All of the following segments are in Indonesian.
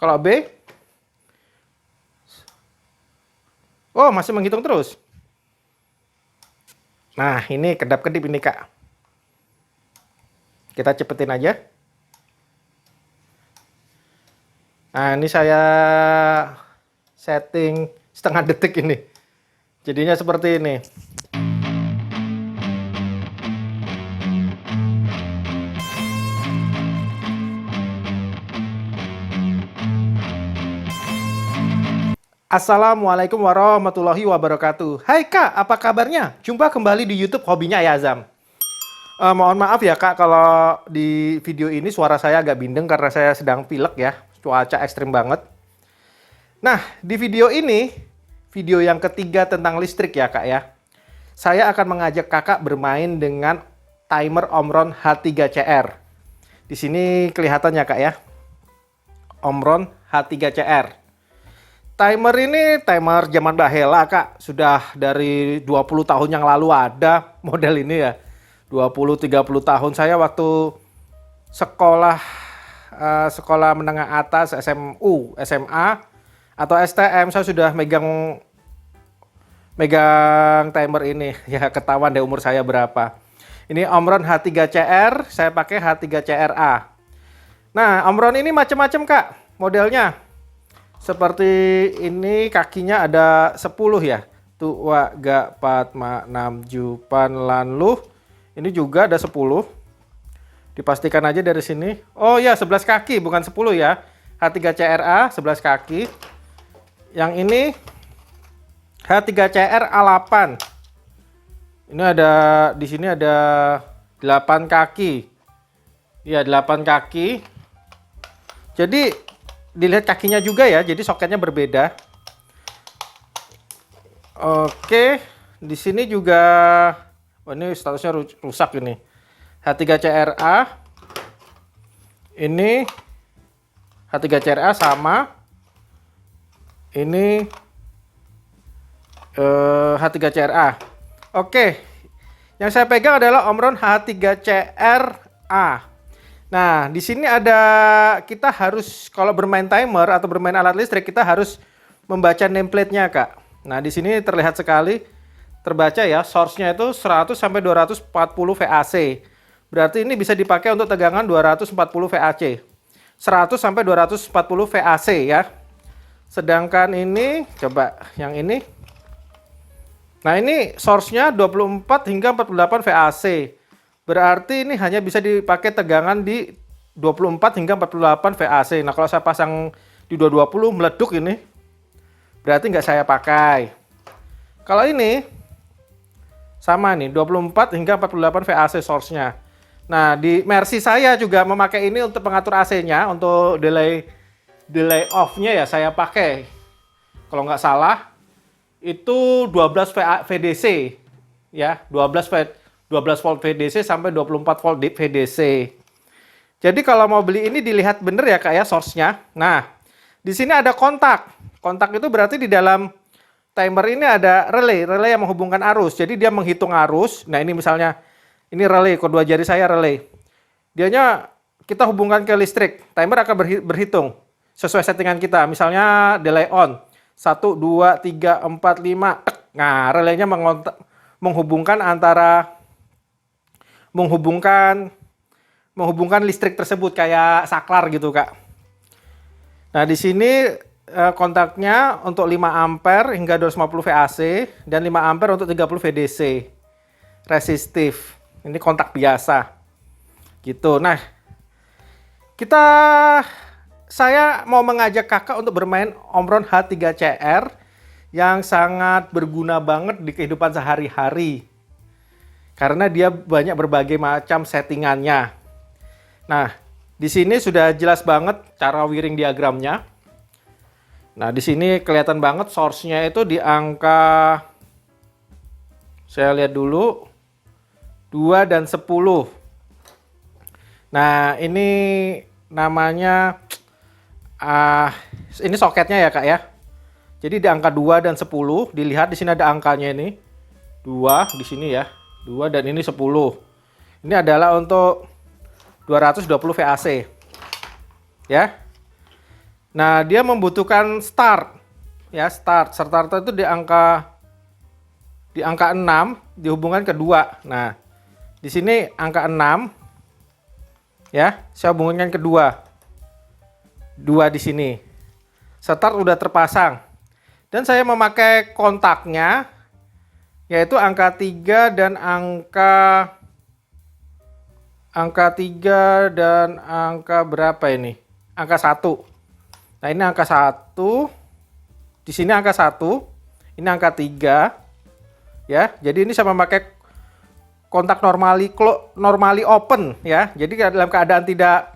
Kalau B, oh masih menghitung terus. Nah, ini kedap-kedip ini, Kak. Kita cepetin aja. Nah, ini saya setting setengah detik ini. Jadinya seperti ini. Assalamualaikum warahmatullahi wabarakatuh. Hai Kak, apa kabarnya? Jumpa kembali di YouTube Hobinya Ayazam. Mohon maaf ya Kak, kalau di video ini suara saya agak bindeng karena saya sedang pilek ya. Cuaca ekstrim banget. Nah, di video ini, video yang ketiga tentang listrik ya Kak ya. Saya akan mengajak Kakak bermain dengan timer Omron H3CR. Di sini kelihatannya Kak ya. Omron H3CR. Timer ini timer zaman Bahela Kak. Sudah dari 20 tahun yang lalu ada model ini ya. 20-30 tahun saya waktu sekolah sekolah menengah atas SMU, SMA atau STM saya sudah megang timer ini. Ya ketahuan deh umur saya berapa. Ini Omron H3CR, saya pakai H3CRA. Nah, Omron ini macam-macam Kak modelnya. Seperti ini kakinya ada 10 ya. Tua, ga, pat, ma, nam, jupan, lan, luh. Ini juga ada 10. Dipastikan aja dari sini. Oh ya, 11 kaki bukan 10 ya. H3CRA 11 kaki. Yang ini H3CR A8. Ini ada di sini ada 8 kaki. Ya, 8 kaki. Jadi dilihat kakinya juga ya, jadi soketnya berbeda. Oke, di sini juga, oh ini statusnya rusak ini. H3CRA, ini H3CRA sama, ini H3CRA. Oke, yang saya pegang adalah Omron H3CRA. Nah, di sini ada, kita harus kalau bermain timer atau bermain alat listrik kita harus membaca nameplate-nya, Kak. Nah, di sini terlihat sekali terbaca ya, source-nya itu 100 sampai 240 VAC. Berarti ini bisa dipakai untuk tegangan 240 VAC. 100 sampai 240 VAC ya. Sedangkan ini coba yang ini. Nah, ini source-nya 24 hingga 48 VAC. Berarti ini hanya bisa dipakai tegangan di 24 hingga 48 VAC. Nah, kalau saya pasang di 220 meleduk ini, berarti nggak saya pakai. Kalau ini, sama nih, 24 hingga 48 VAC source-nya. Nah, di Mercy saya juga memakai ini untuk pengatur AC-nya, untuk delay off-nya ya saya pakai. Kalau nggak salah, itu 12 VDC. Ya, 12 volt VDC sampai 24 volt VDC. Jadi kalau mau beli ini dilihat bener ya Kak ya source-nya. Nah, di sini ada kontak. Kontak itu berarti di dalam timer ini ada relay yang menghubungkan arus. Jadi dia menghitung arus. Nah, ini misalnya ini relay, kedua jari saya relay. Dianya kita hubungkan ke listrik. Timer akan berhitung sesuai settingan kita. Misalnya delay on 1 2 3 4 5. Nah, relaynya menghubungkan listrik tersebut kayak saklar gitu Kak. Nah di sini kontaknya untuk 5 ampere hingga 250 VAC dan 5 ampere untuk 30 VDC resistif. Ini kontak biasa gitu. Nah saya mau mengajak Kakak untuk bermain Omron H3CR yang sangat berguna banget di kehidupan sehari-hari. Karena dia banyak berbagai macam settingannya. Nah, di sini sudah jelas banget cara wiring diagramnya. Nah, di sini kelihatan banget source-nya itu di angka, saya lihat dulu, 2 dan 10. Nah, ini namanya, ini soketnya ya Kak ya. Jadi di angka 2 dan 10, dilihat di sini ada angkanya ini. 2 di sini ya. 2 dan ini 10. Ini adalah untuk 220 VAC. Ya. Nah, dia membutuhkan start. Ya, start. Start itu di angka 6 dihubungkan ke 2. Nah, di sini angka 6 ya, saya hubungkan ke 2. 2 di sini. Start udah terpasang. Dan saya memakai kontaknya yaitu angka 3 dan angka 3 dan angka berapa ini? Angka 1. Nah, ini angka 1. Di sini angka 1. Ini angka 3. Ya, jadi ini saya memakai kontak normally open ya. Jadi dalam keadaan tidak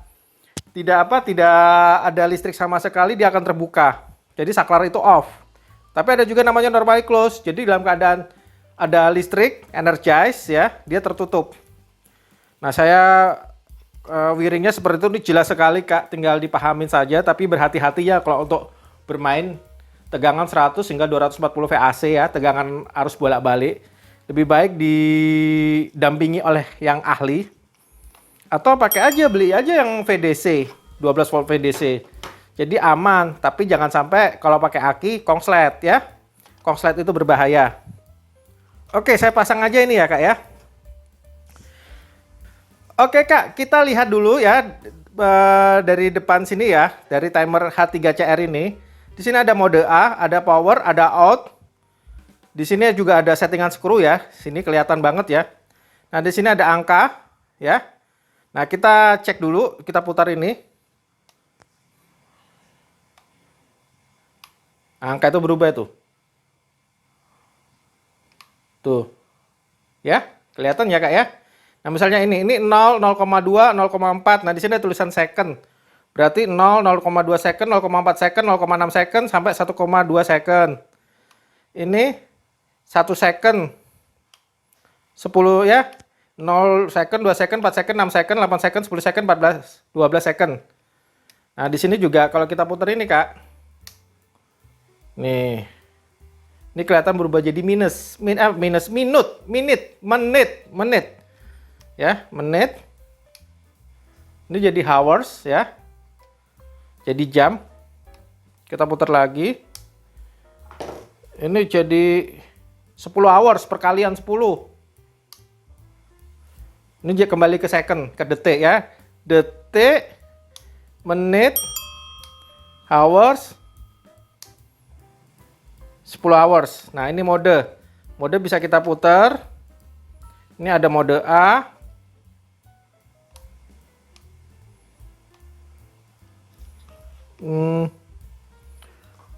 ada listrik sama sekali, dia akan terbuka. Jadi saklar itu off. Tapi ada juga namanya normally close. Jadi dalam keadaan ada listrik, energize ya, dia tertutup. Nah, saya wiringnya seperti itu, ini jelas sekali Kak, tinggal dipahamin saja, tapi berhati-hati ya kalau untuk bermain tegangan 100 hingga 240 VAC ya, tegangan arus bolak-balik. Lebih baik didampingi oleh yang ahli atau beli aja yang VDC, 12 volt VDC. Jadi aman, tapi jangan sampai kalau pakai aki kongslet ya. Kongslet itu berbahaya. Oke, saya pasang aja ini ya Kak ya. Oke Kak, kita lihat dulu ya dari depan sini ya, dari timer H3CR ini. Di sini ada mode A, ada power, ada out. Di sini juga ada settingan skru ya. Sini kelihatan banget ya. Nah, di sini ada angka ya. Nah, kita cek dulu, kita putar ini. Angka itu berubah itu. Tuh. Ya, kelihatan ya Kak ya. Nah, misalnya ini 0, 0,2, 0,4. Nah, di sini ada tulisan second. Berarti 0, 0,2 second, 0,4 second, 0,6 second sampai 1,2 second. Ini 1 second. 10 ya. 0 second, 2 second, 4 second, 6 second, 8 second, 10 second, 14, 12 second. Nah, di sini juga kalau kita putar ini, Kak. Nih. Ini kelihatan berubah jadi minus menit. Ya, menit. Ini jadi hours ya. Jadi jam. Kita putar lagi. Ini jadi 10 hours perkalian 10. Ini dia kembali ke second, ke detik ya. Detik, menit, hours, 10 hours. Nah, ini mode. Mode bisa kita putar. Ini ada mode A.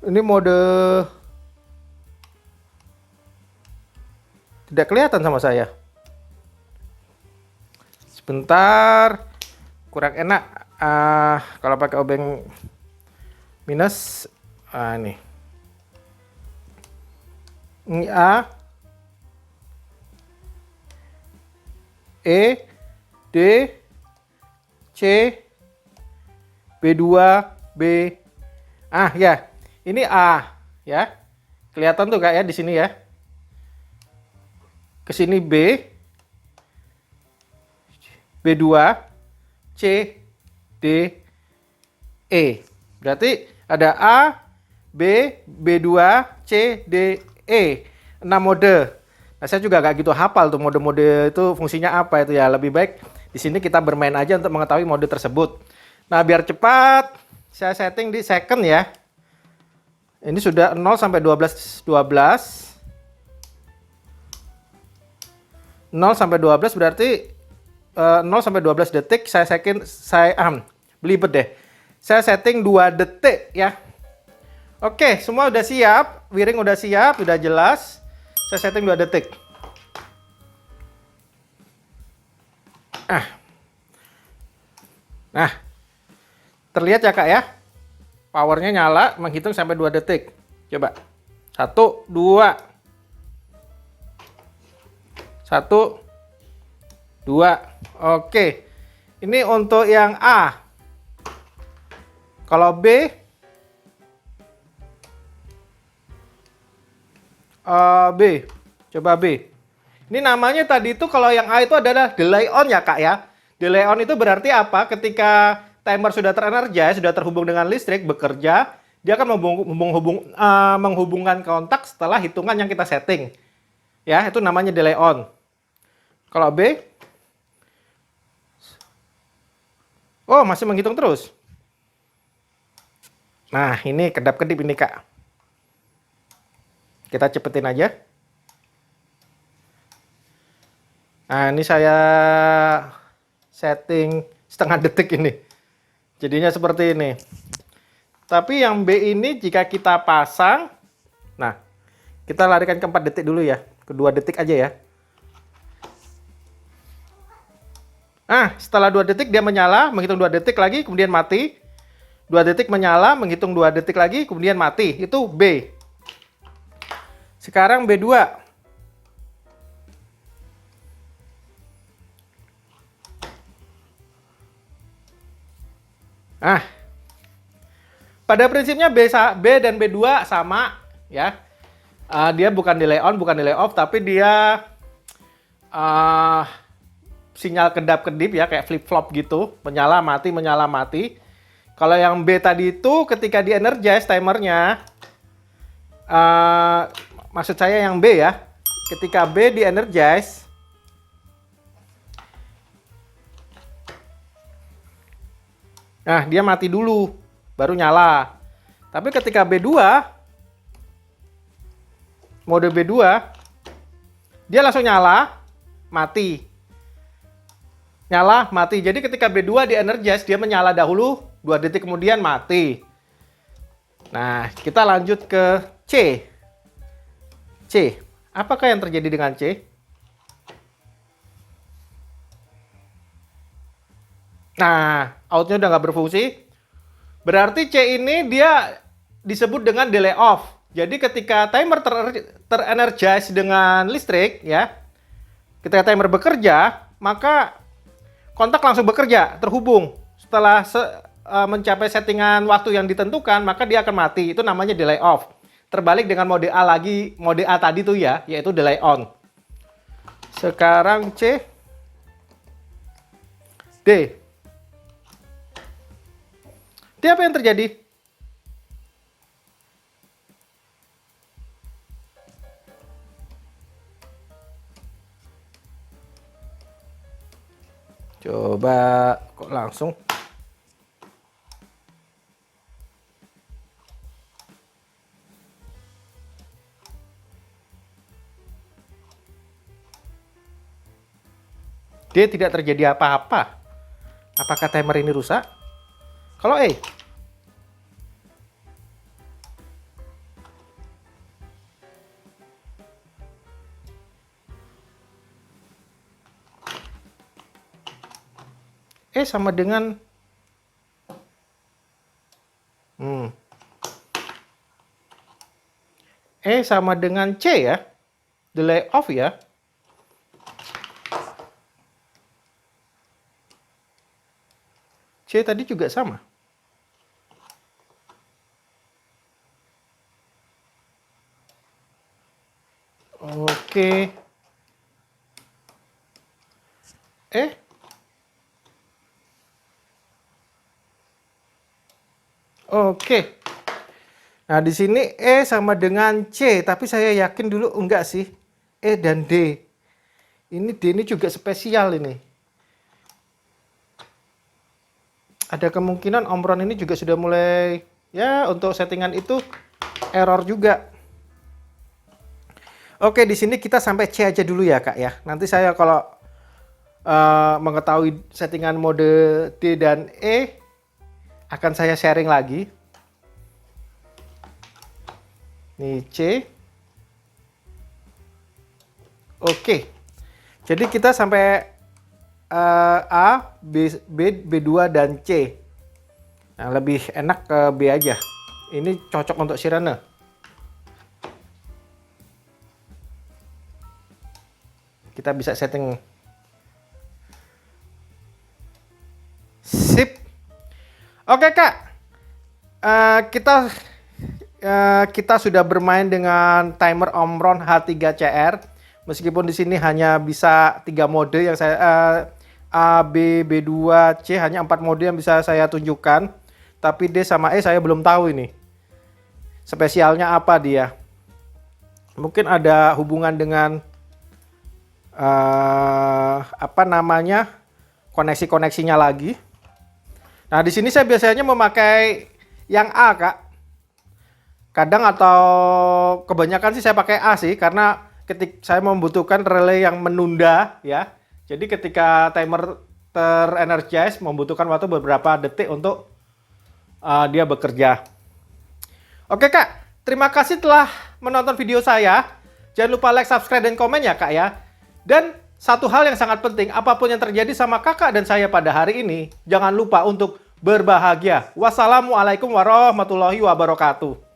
Ini mode tidak kelihatan sama saya. Sebentar, kurang enak kalau pakai obeng minus. Ini A, E, D, C, B2, B. Ya, ini A ya. Kelihatan tuh Kak ya di sini ya. Ke sini B, B2, C, D, E. Berarti ada A, B, B2, C, D, E. 6 mode. Nah, saya juga gak gitu hafal tuh mode-mode itu fungsinya apa itu ya. Lebih baik di sini kita bermain aja untuk mengetahui mode tersebut. Nah, biar cepat, saya setting di second ya. Ini sudah 0 sampai 12. 0 sampai 12 berarti 0 sampai 12 detik belibet deh. Saya setting 2 detik ya. Oke, semua udah siap, wiring udah siap, udah jelas. Saya setting 2 detik. Nah, terlihat ya Kak ya. Powernya nyala, menghitung sampai 2 detik. Coba. 1, 2. 1, 2. Oke. Ini untuk yang A. Kalau B, coba B. Ini namanya tadi itu kalau yang A itu adalah delay on ya Kak ya. Delay on itu berarti apa? Ketika timer sudah terenergize, sudah terhubung dengan listrik, bekerja, dia akan menghubungkan kontak setelah hitungan yang kita setting. Ya, itu namanya delay on. Kalau B, oh masih menghitung terus. Nah, ini kedap-kedip ini, Kak. Kita cepetin aja. Nah, ini saya setting setengah detik ini. Jadinya seperti ini. Tapi yang B ini jika kita pasang, nah, kita larikan ke 4 detik dulu ya. Ke 2 detik aja ya. Nah, setelah 2 detik dia menyala, menghitung 2 detik lagi, kemudian mati. 2 detik menyala, menghitung 2 detik lagi, kemudian mati. Itu B. Sekarang B2. Nah, pada prinsipnya B dan B2 sama ya. Dia bukan delay on, bukan delay off, tapi dia sinyal kedap-kedip ya, kayak flip-flop gitu, menyala mati, menyala mati. Kalau yang B tadi itu ketika di energize timernya, maksud saya yang B ya, ketika B di energize, nah dia mati dulu, baru nyala. Tapi ketika B2, mode B2, dia langsung nyala, mati. Nyala, mati. Jadi ketika B2 di energize, dia menyala dahulu, 2 detik kemudian mati. Nah, kita lanjut ke C. C. Apakah yang terjadi dengan C? Nah, outnya udah nggak berfungsi. Berarti C ini dia disebut dengan delay off. Jadi ketika timer terenergize dengan listrik, ya, ketika timer bekerja, maka kontak langsung bekerja, terhubung. Setelah mencapai settingan waktu yang ditentukan, maka dia akan mati. Itu namanya delay off. Terbalik dengan mode A lagi, mode A tadi tuh ya, yaitu delay on. Sekarang C. D. D apa yang terjadi? Coba kok langsung. D tidak terjadi apa-apa. Apakah timer ini rusak? Kalau E, E sama dengan E sama dengan C ya, delay off ya. C tadi juga sama. Oke. Oke. Nah, di sini E sama dengan C, tapi saya yakin dulu enggak sih. E dan D. Ini D ini juga spesial ini. Ada kemungkinan Omron ini juga sudah mulai, ya, untuk settingan itu error juga. Oke, di sini kita sampai C aja dulu ya, Kak ya. Nanti saya kalau mengetahui settingan mode D dan E akan saya sharing lagi. Nih C. Oke. Jadi kita sampai A, B2 dan C. Nah, lebih enak ke B aja. Ini cocok untuk sirene. Kita bisa setting. Sip. Oke, Kak. Kita sudah bermain dengan timer Omron H3CR. Meskipun di sini hanya bisa 3 mode yang saya A, B, B2, C, hanya 4 mode yang bisa saya tunjukkan. Tapi D sama E saya belum tahu ini. Spesialnya apa dia? Mungkin ada hubungan dengan apa namanya? Koneksi-koneksinya lagi. Nah, di sini saya biasanya memakai yang A, Kak. Kadang atau kebanyakan sih saya pakai A sih, karena ketika saya membutuhkan relay yang menunda ya. Jadi ketika timer terenergize membutuhkan waktu beberapa detik untuk dia bekerja. Oke Kak, terima kasih telah menonton video saya. Jangan lupa like, subscribe, dan komen ya Kak ya. Dan satu hal yang sangat penting, apapun yang terjadi sama kakak dan saya pada hari ini, jangan lupa untuk berbahagia. Wassalamualaikum warahmatullahi wabarakatuh.